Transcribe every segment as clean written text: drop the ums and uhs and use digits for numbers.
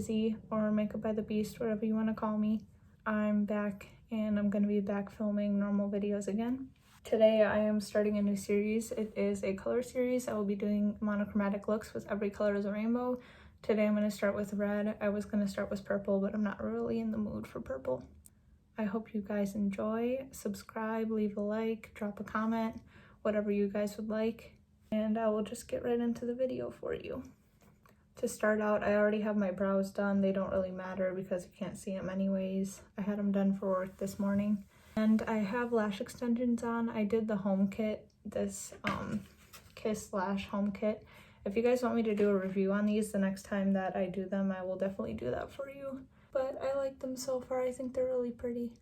Crazy or Makeup by the Beast, whatever you want to call me. I'm back and I'm going to be back filming normal videos again. Today I am starting a new series. It is a color series. I will be doing monochromatic looks with every color as a rainbow. Today I'm going to start with red. I was going to start with purple, but I'm not really in the mood for purple. I hope you guys enjoy. Subscribe, leave a like, drop a comment, whatever you guys would like. And I will just get right into the video for you. To start out, I already have my brows done. They don't really matter because you can't see them anyways. I had them done for work this morning. And I have lash extensions on. I did the home kit, this Kiss Lash home kit. If you guys want me to do a review on these the next time that I do them, I will definitely do that for you. But I like them so far. I think they're really pretty.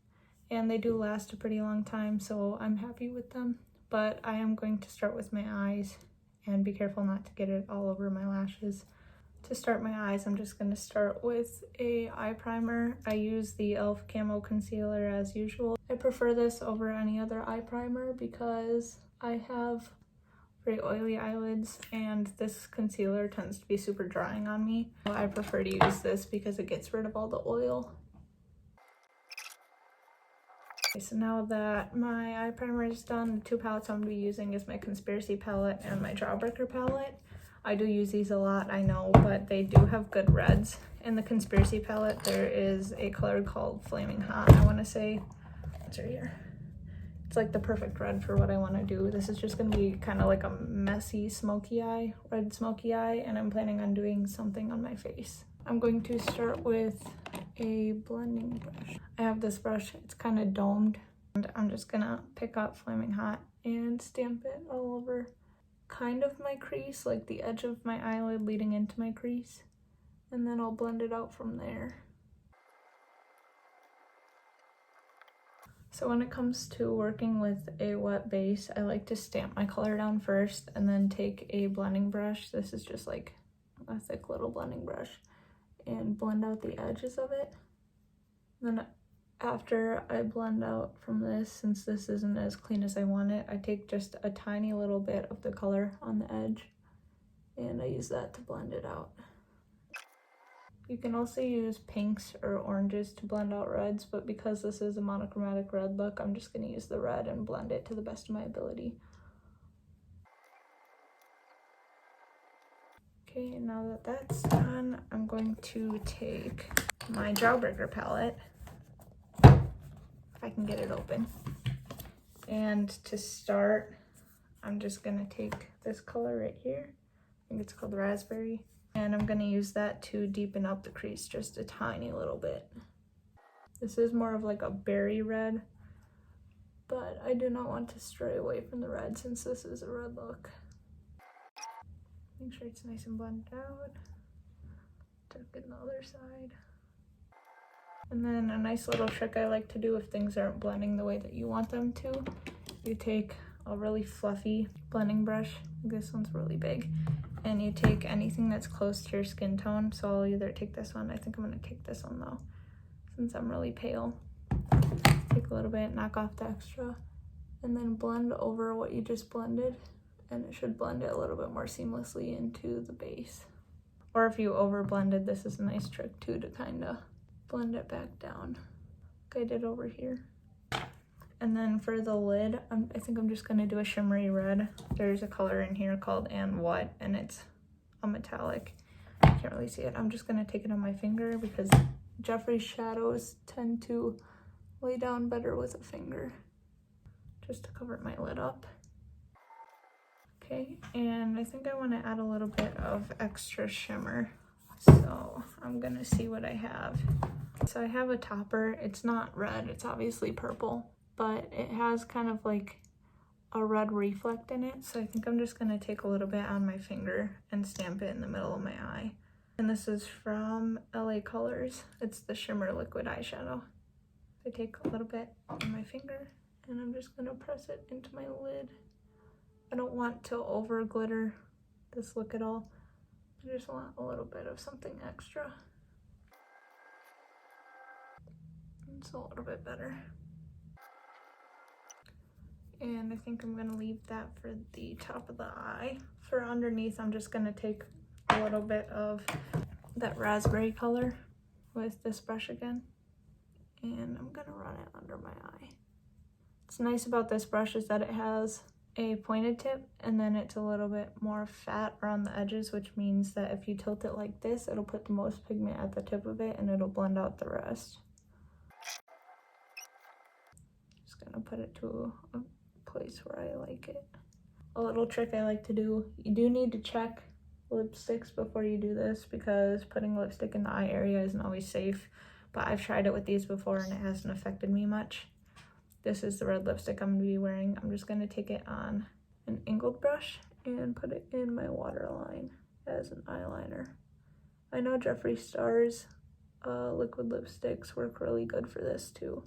And they do last a pretty long time, so I'm happy with them. But I am going to start with my eyes and be careful not to get it all over my lashes. To start my eyes, I'm just going to start with a eye primer. I use the e.l.f. Camo Concealer as usual. I prefer this over any other eye primer because I have very oily eyelids and this concealer tends to be super drying on me. So I prefer to use this because it gets rid of all the oil. Okay, so now that my eye primer is done, the two palettes I'm going to be using is my Conspiracy palette and my Jawbreaker palette. I do use these a lot, I know, but they do have good reds. In the Conspiracy palette, there is a color called Flaming Hot, I want to say. It's right here. It's like the perfect red for what I want to do. This is just going to be kind of like a messy smoky eye, red smoky eye, and I'm planning on doing something on my face. I'm going to start with a blending brush. I have this brush, it's kind of domed, and I'm just going to pick up Flaming Hot and stamp it all over kind of my crease, like the edge of my eyelid leading into my crease, and then I'll blend it out from there. So when it comes to working with a wet base, I like to stamp my color down first and then take a blending brush. This is just like a thick little blending brush, and blend out the edges of it. Then after I blend out from this, since this isn't as clean as I want it, I take just a tiny little bit of the color on the edge and I use that to blend it out. You can also use pinks or oranges to blend out reds, but because this is a monochromatic red look, I'm just going to use the red and blend it to the best of my ability. Okay, and now that that's done, I'm going to take my Jawbreaker palette, if I can get it open. And to start, I'm just gonna take this color right here. I think it's called Raspberry. And I'm gonna use that to deepen up the crease just a tiny little bit. This is more of like a berry red, but I do not want to stray away from the red since this is a red look. Make sure it's nice and blended out. Darken the other side. And then a nice little trick I like to do if things aren't blending the way that you want them to, you take a really fluffy blending brush, this one's really big, and you take anything that's close to your skin tone. So I'll either take this one, I think I'm gonna take this one though, since I'm really pale. Take a little bit, knock off the extra, and then blend over what you just blended, and it should blend it a little bit more seamlessly into the base. Or if you over blended, this is a nice trick too to kind of blend it back down like I did over here. And then for the lid, I think I'm just going to do a shimmery red. There's a color in here called And What, and it's a metallic. I can't really see it. I'm just going to take it on my finger because Jeffree shadows tend to lay down better with a finger, just to cover my lid up. Okay, and I think I want to add a little bit of extra shimmer. So I'm gonna see what I have. So I have a topper. It's not red, it's obviously purple, but it has kind of like a red reflect in it. So I think I'm just gonna take a little bit on my finger and stamp it in the middle of my eye. And this is from LA Colors. It's the Shimmer Liquid Eyeshadow. I take a little bit on my finger and I'm just gonna press it into my lid. I don't want to over glitter this look at all. I just want a little bit of something extra. It's a little bit better. And I think I'm gonna leave that for the top of the eye. For underneath, I'm just gonna take a little bit of that raspberry color with this brush again, and I'm gonna run it under my eye. What's nice about this brush is that it has a pointed tip and then it's a little bit more fat around the edges, which means that if you tilt it like this, it'll put the most pigment at the tip of it and it'll blend out the rest. Just gonna put it to a place where I like it. A little trick I like to do, you do need to check lipsticks before you do this because putting lipstick in the eye area isn't always safe, but I've tried it with these before and it hasn't affected me much. This is the red lipstick I'm going to be wearing. I'm just going to take it on an angled brush and put it in my waterline as an eyeliner. I know Jeffree Star's liquid lipsticks work really good for this too,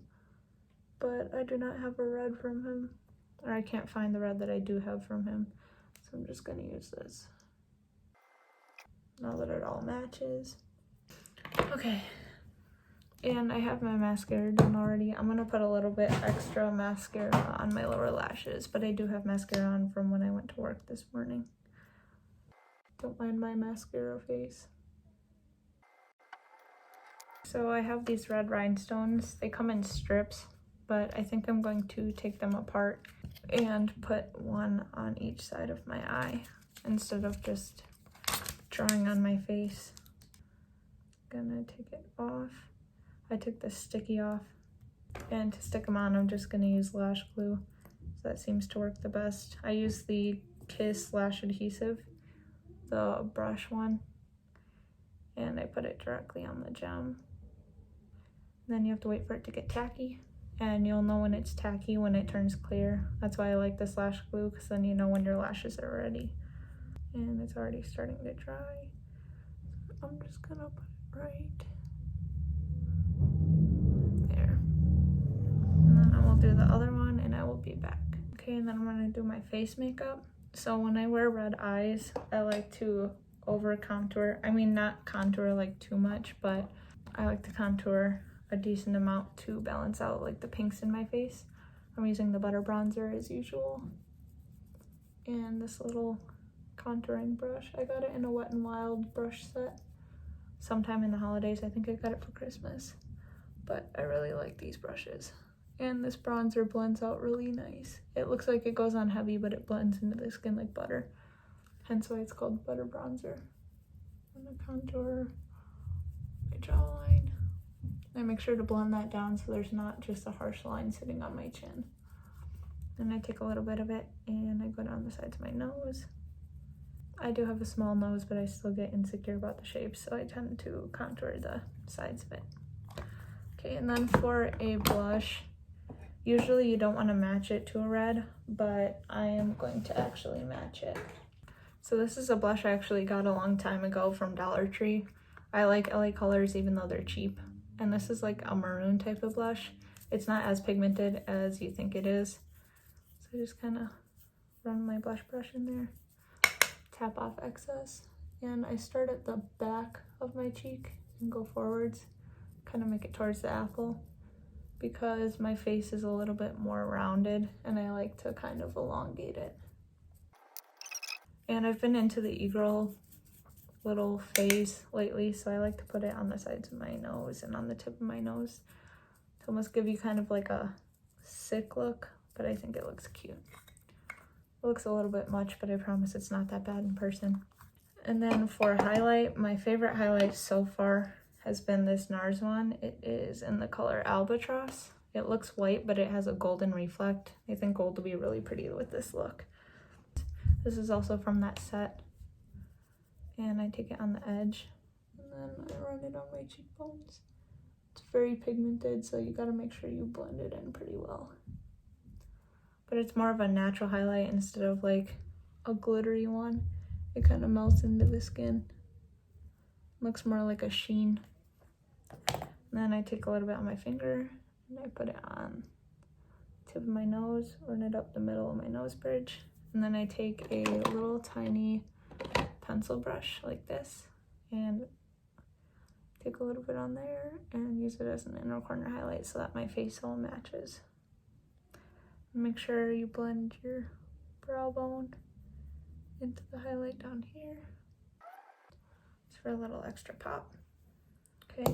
but I do not have a red from him, or I can't find the red that I do have from him, so I'm just going to use this. Now that it all matches. Okay. And I have my mascara done already. I'm gonna put a little bit extra mascara on my lower lashes, but I do have mascara on from when I went to work this morning. Don't mind my mascara face. So I have these red rhinestones. They come in strips, but I think I'm going to take them apart and put one on each side of my eye instead of just drawing on my face. Gonna take it off. I took the sticky off, and to stick them on I'm just going to use lash glue, so that seems to work the best. I use the Kiss Lash Adhesive, the brush one, and I put it directly on the gem. Then you have to wait for it to get tacky, and you'll know when it's tacky when it turns clear. That's why I like this lash glue, because then you know when your lashes are ready. And it's already starting to dry, so I'm just going to put it right there. And then I will do the other one and I will be back. Okay, and then I'm gonna do my face makeup. So when I wear red eyes, I like to over contour. I mean, not contour like too much, but I like to contour a decent amount to balance out like the pinks in my face. I'm using the butter bronzer as usual. And this little contouring brush. I got it in a Wet n Wild brush set sometime in the holidays. I think I got it for Christmas. But I really like these brushes. And this bronzer blends out really nice. It looks like it goes on heavy, but it blends into the skin like butter. Hence why it's called butter bronzer. I'm gonna contour my jawline. I make sure to blend that down so there's not just a harsh line sitting on my chin. Then I take a little bit of it and I go down the sides of my nose. I do have a small nose, but I still get insecure about the shape, so I tend to contour the sides of it. Okay, and then for a blush, usually you don't want to match it to a red, but I am going to actually match it. So this is a blush I actually got a long time ago from Dollar Tree. I like LA Colors even though they're cheap. And this is like a maroon type of blush. It's not as pigmented as you think it is. So I just kind of run my blush brush in there, tap off excess, and I start at the back of my cheek and go forwards, kind of make it towards the apple, because my face is a little bit more rounded and I like to kind of elongate it. And I've been into the e-girl little phase lately, so I like to put it on the sides of my nose and on the tip of my nose to almost give you kind of like a sick look, but I think it looks cute. It looks a little bit much, but I promise it's not that bad in person. And then for highlight, my favorite highlight so far has been this Nars one. It is in the color Albatross. It looks white, but it has a golden reflect. I think gold will be really pretty with this look. This is also from that set. And I take it on the edge, and then I run it on my cheekbones. It's very pigmented, so you gotta make sure you blend it in pretty well. But it's more of a natural highlight instead of like a glittery one. It kind of melts into the skin. Looks more like a sheen. And then I take a little bit on my finger and I put it on the tip of my nose, run it up the middle of my nose bridge. And then I take a little tiny pencil brush like this and take a little bit on there and use it as an inner corner highlight so that my face all matches. Make sure you blend your brow bone into the highlight down here. It's for a little extra pop. Okay.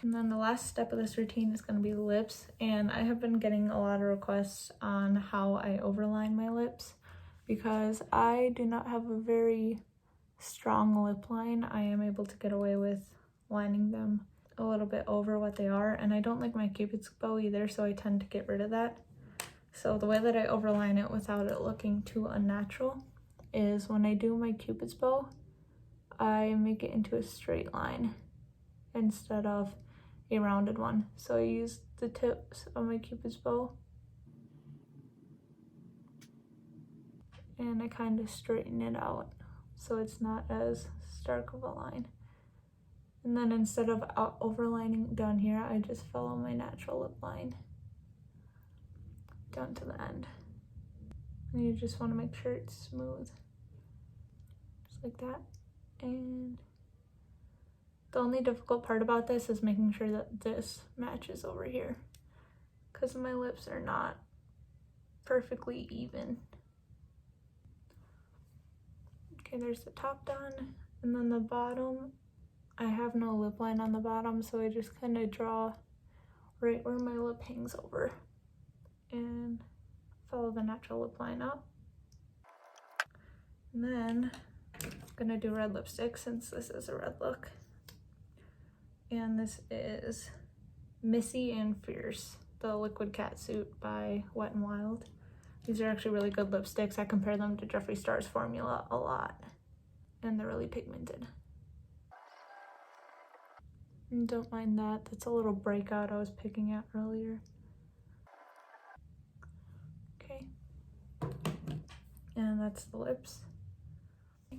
And then the last step of this routine is going to be the lips, and I have been getting a lot of requests on how I overline my lips because I do not have a very strong lip line. I am able to get away with lining them a little bit over what they are, and I don't like my Cupid's bow either, so I tend to get rid of that. So the way that I overline it without it looking too unnatural is when I do my Cupid's bow, I make it into a straight line instead of a rounded one. So I use the tips of my Cupid's bow and I kind of straighten it out so it's not as stark of a line. And then instead of overlining down here, I just follow my natural lip line down to the end. And you just want to make sure it's smooth, just like that. And the only difficult part about this is making sure that this matches over here because my lips are not perfectly even. Okay, there's the top done, and then the bottom, I have no lip line on the bottom, so I just kind of draw right where my lip hangs over and follow the natural lip line up. And then I'm gonna do red lipstick since this is a red look. And this is Missy and Fierce, the liquid catsuit by Wet n Wild. These are actually really good lipsticks. I compare them to Jeffree Star's formula a lot, and they're really pigmented. And don't mind that, that's a little breakout I was picking at earlier. Okay, and that's the lips.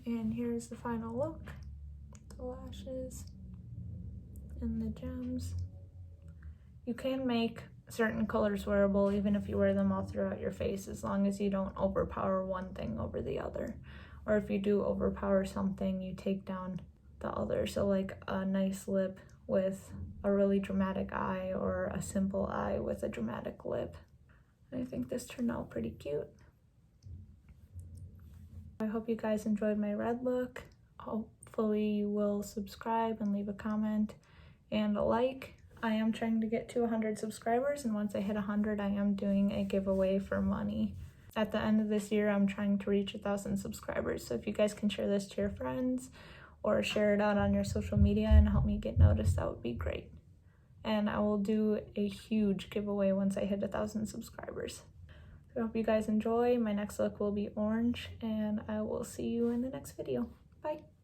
And here's the final look, the lashes and the gems. You can make certain colors wearable even if you wear them all throughout your face, as long as you don't overpower one thing over the other. Or if you do overpower something, you take down the other. So like a nice lip with a really dramatic eye, or a simple eye with a dramatic lip. I think this turned out pretty cute. I hope you guys enjoyed my red look. Hopefully you will subscribe and leave a comment and a like. I am trying to get to 100 subscribers, and once I hit 100, I am doing a giveaway for money. At the end of this year, I'm trying to reach 1,000 subscribers. So if you guys can share this to your friends or share it out on your social media and help me get noticed, that would be great. And I will do a huge giveaway once I hit 1,000 subscribers. So I hope you guys enjoy. My next look will be orange, and I will see you in the next video. Bye.